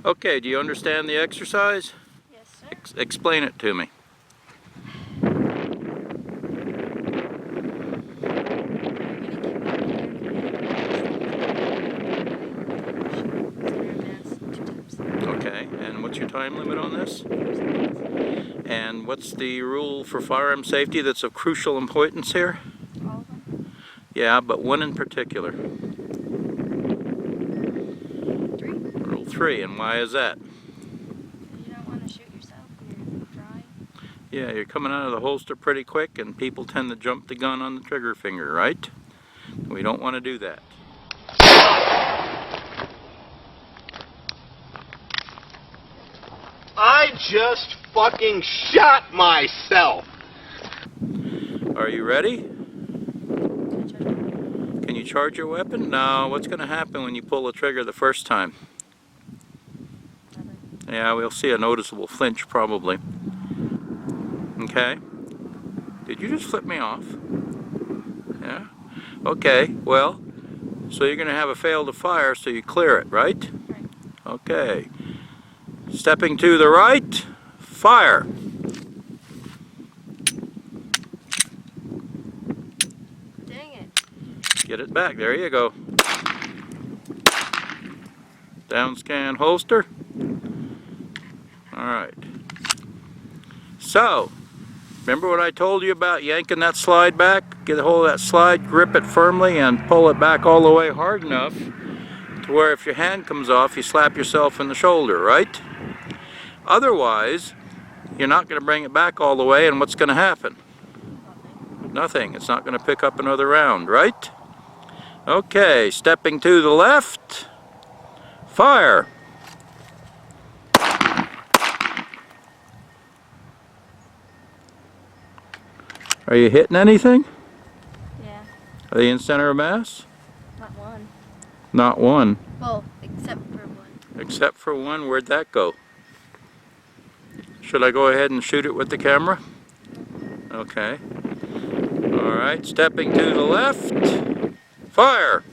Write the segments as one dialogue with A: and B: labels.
A: Okay, do you understand the exercise?
B: Yes, sir.
A: Explain it to me. Okay, and what's your time limit on this? And what's the rule for firearm safety that's of crucial importance here?
B: All of them?
A: Yeah, but one in particular.
B: 3.
A: Rule 3, and why is that?
B: You don't want to shoot yourself when you're drawing.
A: Yeah, you're coming out of the holster pretty quick and people tend to jump the gun on the trigger finger, right? We don't want to do that.
C: I just fucking shot myself!
A: Are you ready? Can you charge your weapon? No, what's going to happen when you pull the trigger the first time?
B: Nothing.
A: Yeah, we'll see a noticeable flinch probably. Okay. Did you just flip me off? Yeah? Okay, well, so you're going to have a fail to fire, so you clear it, right?
B: Right.
A: Okay. Stepping to the right, fire.
B: Dang it.
A: Get it back, there you go. Down scan holster. Alright. So, remember what I told you about yanking that slide back? Get a hold of that slide, grip it firmly, and pull it back all the way hard enough to where if your hand comes off, you slap yourself in the shoulder, right? Otherwise, you're not going to bring it back all the way, and what's going to happen? Nothing. It's not going to pick up another round, right? Okay, stepping to the left, fire. Are you hitting anything?
B: Yeah.
A: Are they in center of mass?
B: Not one.
A: Not one.
B: Well, except for one.
A: Except for one, where'd that go? Should I go ahead and shoot it with the camera? Okay. Alright, stepping to the left, fire!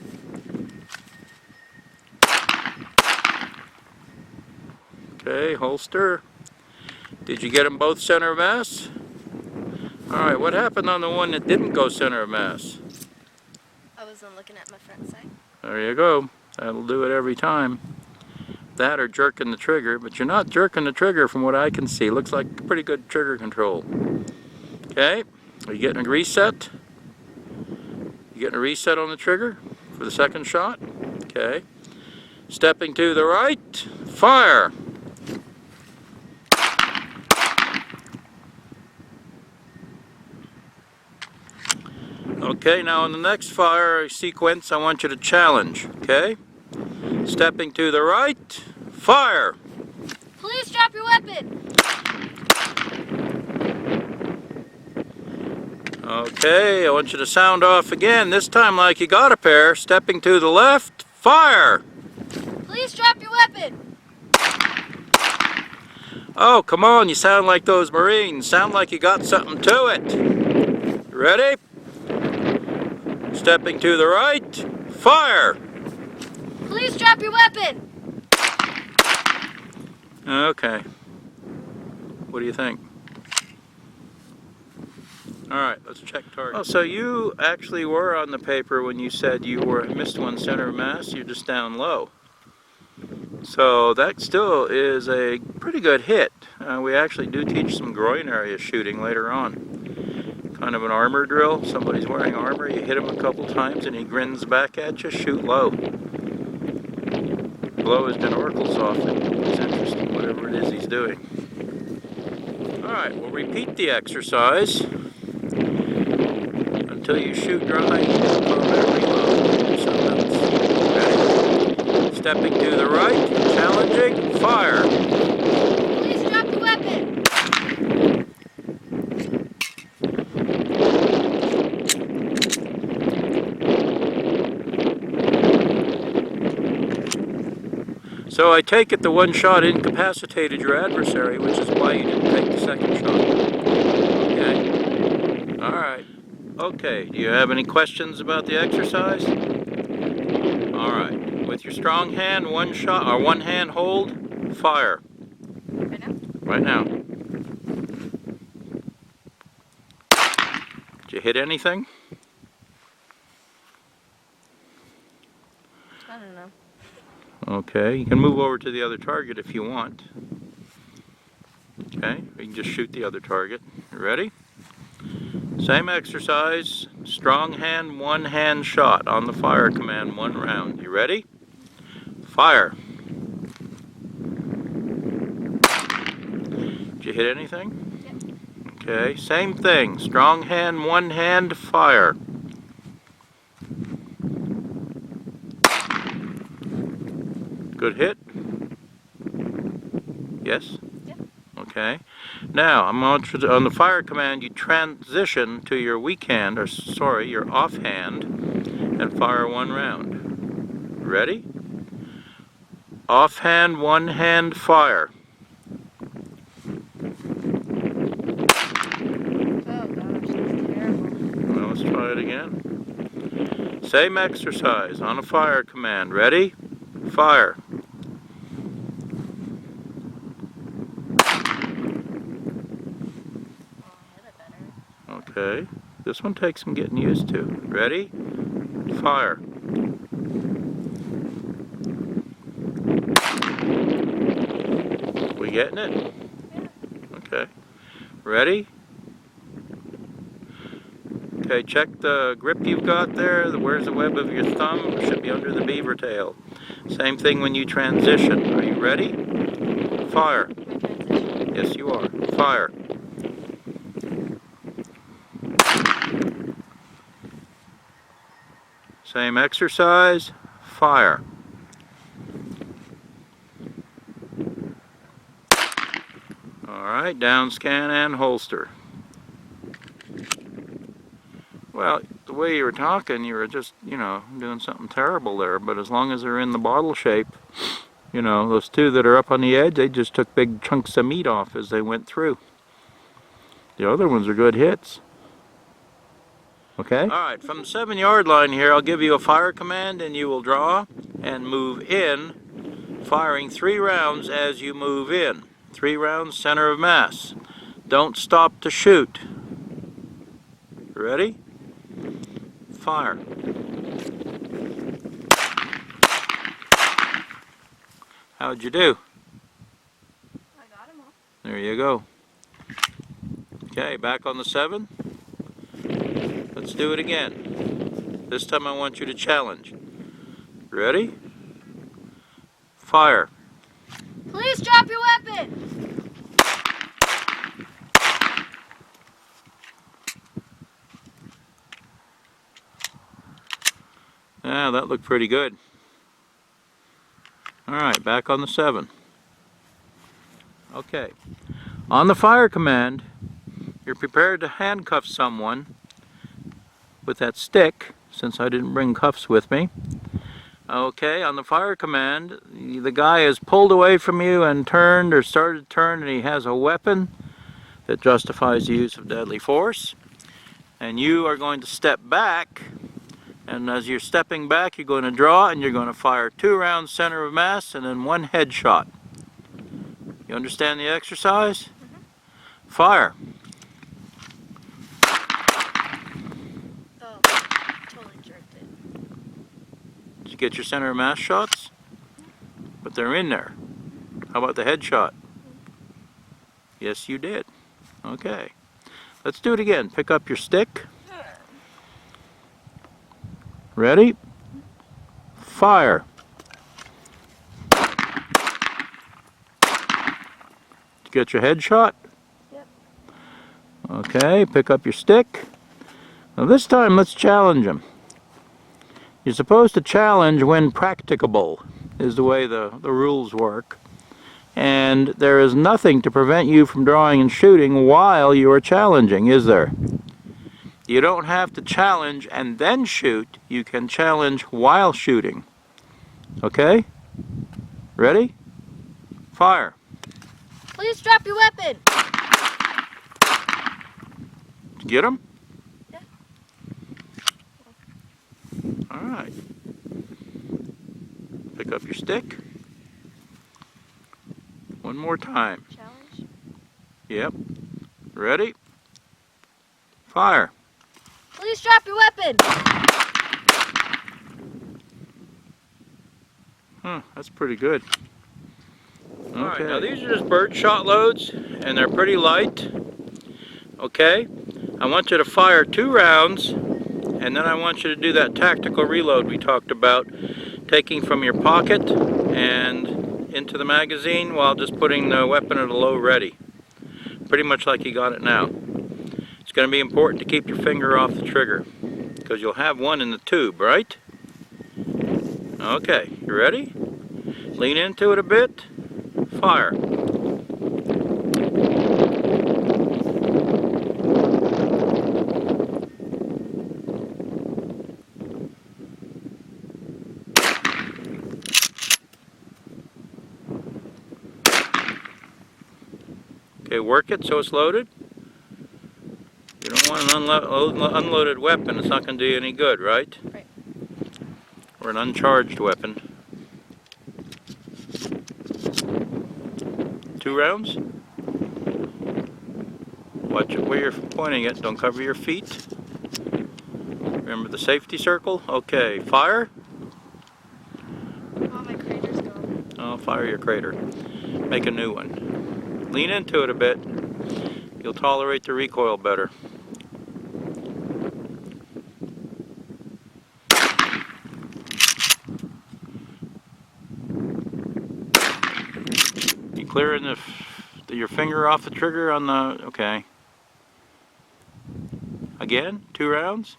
A: Okay, holster. Did you get them both center of mass? Alright, what happened on the one that didn't go center of mass?
B: I wasn't looking at my front sight.
A: There you go. That'll do it every time. That or jerking the trigger, but you're not jerking the trigger from what I can see. Looks like pretty good trigger control. Okay, are you getting a reset? You getting a reset on the trigger for the second shot? Okay. Stepping to the right, fire! Okay, now in the next fire sequence, I want you to challenge, okay? Stepping to the right, fire!
B: Please drop your weapon!
A: Okay, I want you to sound off again, this time like you got a pair. Stepping to the left, fire!
B: Please drop your weapon!
A: Oh, come on, you sound like those Marines. Sound like you got something to it. Ready? Stepping to the right, fire!
B: Please drop your weapon!
A: Okay. What do you think? Alright, let's check target. Oh, so you actually were on the paper when you said you missed one center of mass, you're just down low. So that still is a pretty good hit. We actually do teach some groin area shooting later on. Kind of an armor drill. Somebody's wearing armor, you hit him a couple times and he grins back at you, shoot low. Blow his binoculars off and it's interesting, whatever it is he's doing. Alright, we'll repeat the exercise until you shoot dry. Ready? Stepping to the right, challenging, fire!
B: Please drop your weapon!
A: So I take it the one shot incapacitated your adversary, which is why you didn't take the second shot. Okay. Alright. Okay, do you have any questions about the exercise? Alright. With your strong hand, one shot, or one hand hold, fire.
B: Right now?
A: Right now. Did you hit anything?
B: I don't know.
A: Okay, you can move over to the other target if you want. Okay, you can just shoot the other target. You ready? Same exercise, strong hand, one hand shot on the fire command, 1 round. You ready? Fire. Did you hit anything?
B: Yep.
A: Okay, same thing, strong hand, one hand, fire. Good hit? Yes?
B: Yep.
A: Okay. Now, I'm on the fire command, you transition to your weak hand, or sorry, your off hand, and fire 1 round. Ready? Off hand, 1 hand, fire.
B: Oh gosh, that's terrible.
A: Well, let's try it again. Same exercise on a fire command. Ready? Fire.
B: Oh, I hit it better.
A: Okay. This one takes some getting used to. Ready? Fire. We getting it?
B: Yeah.
A: Okay. Ready? Okay, check the grip you've got there. Where's the web of your thumb? It should be under the beaver tail. Same thing when you transition. Are you ready? Fire.
B: My transition.
A: Yes, you are. Fire. Same exercise. Fire. Alright, down, scan, and holster. Well, the way you were talking, you were just, doing something terrible there. But as long as they're in the bottle shape, those two that are up on the edge, they just took big chunks of meat off as they went through. The other ones are good hits. Okay? Alright, from the 7-yard line here, I'll give you a fire command and you will draw and move in, firing 3 rounds as you move in. 3 rounds, center of mass. Don't stop to shoot. Ready? Fire. How'd you do?
B: I got him all.
A: There you go. Okay, back on the 7. Let's do it again. This time I want you to challenge. Ready? Fire.
B: Please drop your weapon!
A: Yeah, that looked pretty good. Alright, back on the 7. Okay. On the fire command, you're prepared to handcuff someone with that stick, since I didn't bring cuffs with me. Okay, on the fire command, the guy is pulled away from you and turned or started to turn, and he has a weapon that justifies the use of deadly force. And you are going to step back, and as you're stepping back, you're going to draw and you're going to fire 2 rounds center of mass and then 1 headshot. You understand the exercise?
B: Mm-hmm.
A: Fire.
B: Oh, totally jerked it.
A: Did you get your center of mass shots? But they're in there. How about the headshot? Yes, you did. Okay. Let's do it again. Pick up your stick. Ready? Fire. Did you get your headshot?
B: Yep.
A: Okay, pick up your stick. Now this time let's challenge him. You're supposed to challenge when practicable, is the way the rules work. And there is nothing to prevent you from drawing and shooting while you are challenging, is there? You don't have to challenge and then shoot. You can challenge while shooting. Okay? Ready? Fire.
B: Please drop your weapon!
A: Did you get him?
B: Yeah.
A: Alright. Pick up your stick. One more time.
B: Challenge?
A: Yep. Ready? Fire.
B: Please drop your weapon!
A: Huh, that's pretty good. Okay. Alright, now these are just bird shot loads, and they're pretty light. Okay? I want you to fire 2 rounds, and then I want you to do that tactical reload we talked about, taking from your pocket and into the magazine while just putting the weapon at a low ready. Pretty much like you got it now. It's going to be important to keep your finger off the trigger, because you'll have one in the tube, right? Okay, you ready? Lean into it a bit. Fire. Okay, work it so it's loaded. You don't want an unloaded weapon, it's not going to do you any good, right?
B: Right.
A: Or an uncharged weapon. 2 rounds. Watch it where you're pointing it, don't cover your feet. Remember the safety circle? Okay, fire.
B: Oh, my crater's gone.
A: Oh, fire your crater. Make a new one. Lean into it a bit. You'll tolerate the recoil better. You clearing your finger off the trigger on the... Okay. Again, 2 rounds.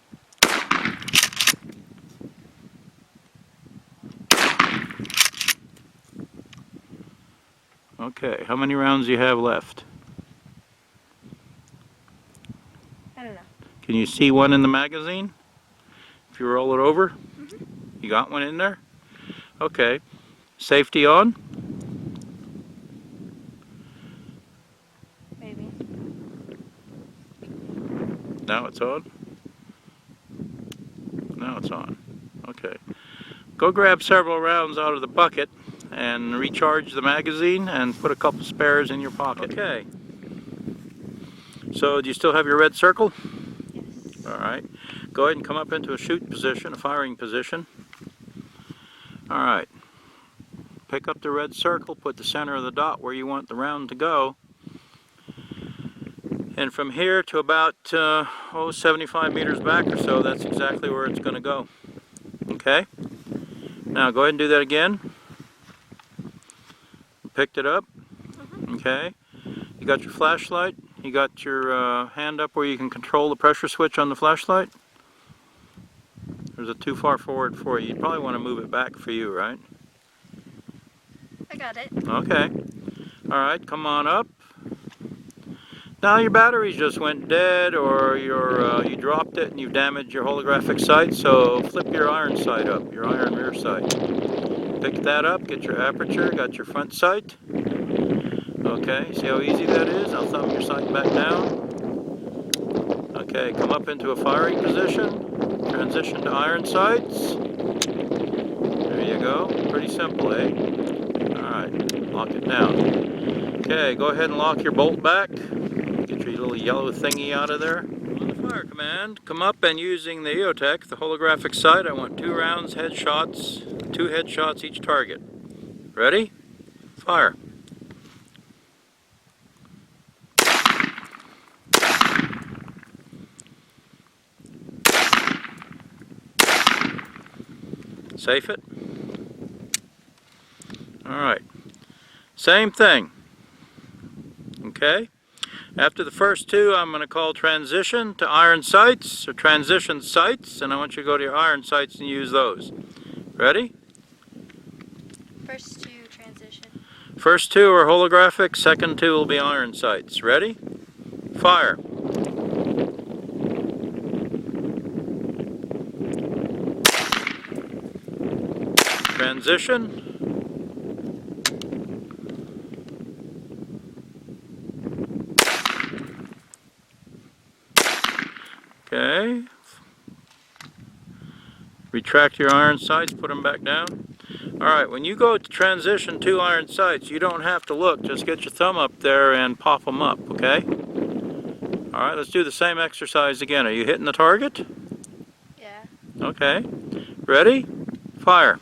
A: Okay, how many rounds do you have left?
B: I don't know.
A: Can you see one in the magazine? If you roll it over? You got one in there? Okay. Safety on?
B: Maybe.
A: Now it's on? Now it's on. Okay. Go grab several rounds out of the bucket and recharge the magazine and put a couple spares in your pocket. Okay. So do you still have your red circle?
B: Yes.
A: Alright. Go ahead and come up into a shoot position, a firing position. Alright. Pick up the red circle, put the center of the dot where you want the round to go. And from here to about 75 meters back or so, that's exactly where it's going to go. Okay? Now go ahead and do that again. Picked it up. Okay. You got your flashlight. You got your hand up where you can control the pressure switch on the flashlight. There's a too far forward for you. You'd probably want to move it back for you, right?
B: I got it.
A: Okay. Alright, come on up. Now your batteries just went dead, or you dropped it and you've damaged your holographic sight, so flip your iron sight up, your iron rear sight. Pick that up, get your aperture, got your front sight. Okay, see how easy that is? Now thumb your sight back down. Okay, come up into a firing position, transition to iron sights. There you go, pretty simple, eh? Alright, lock it down. Okay, go ahead and lock your bolt back. Get your little yellow thingy out of there. On the fire command, come up and using the EOTech, the holographic sight, I want 2 rounds, headshots, 2 headshots each target. Ready? Fire. Safe it. Alright. Same thing. Okay? After the first 2, I'm going to call transition to iron sights, or transition sights, and I want you to go to your iron sights and use those. Ready?
B: First 2 transition.
A: First 2 are holographic, second 2 will be iron sights. Ready? Fire. Transition. Okay. Retract your iron sights, put them back down. Alright, when you go to transition 2 iron sights, you don't have to look. Just get your thumb up there and pop them up, okay? Alright, let's do the same exercise again. Are you hitting the target?
B: Yeah.
A: Okay. Ready? Fire.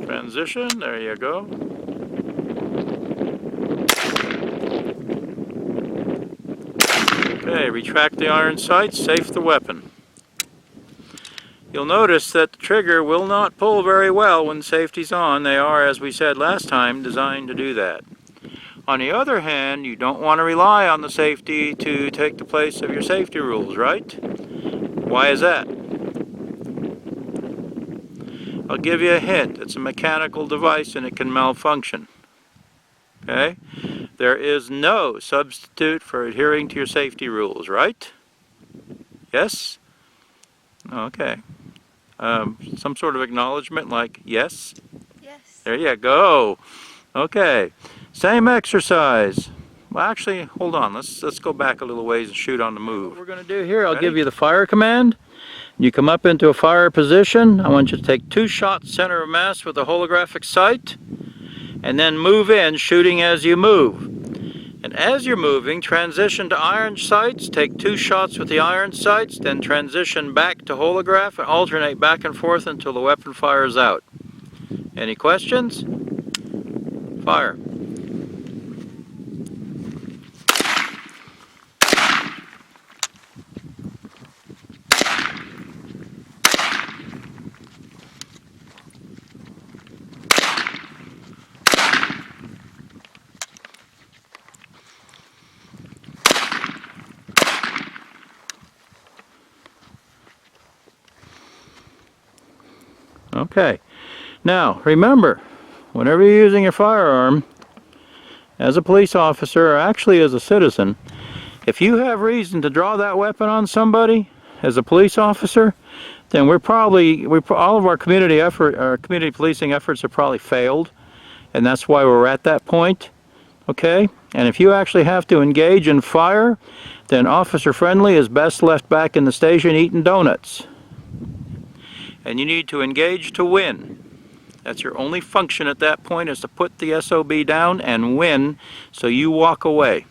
A: Transition, there you go. Okay, retract the iron sights, safe the weapon. You'll notice that the trigger will not pull very well when safety's on. They are, as we said last time, designed to do that. On the other hand, you don't want to rely on the safety to take the place of your safety rules, right? Why is that? I'll give you a hint. It's a mechanical device and it can malfunction. Okay? There is no substitute for adhering to your safety rules, right? Yes? Okay. Some sort of acknowledgement like yes?
B: Yes.
A: There you go. Okay. Same exercise. Well, actually, hold on. Let's go back a little ways and shoot on the move. What we're going to do here, I'll give you the fire command. You come up into a fire position. I want you to take 2 shots center of mass with a holographic sight, and then move in, shooting as you move. And as you're moving, transition to iron sights, take 2 shots with the iron sights, then transition back to holograph and alternate back and forth until the weapon fires out. Any questions? Fire. Okay. Now, remember, whenever you're using your firearm, as a police officer, or actually as a citizen, if you have reason to draw that weapon on somebody, as a police officer, then all of our community policing efforts have probably failed, and that's why we're at that point. Okay? And if you actually have to engage in fire, then Officer Friendly is best left back in the station eating donuts. And you need to engage to win. That's your only function at that point, is to put the SOB down and win, so you walk away.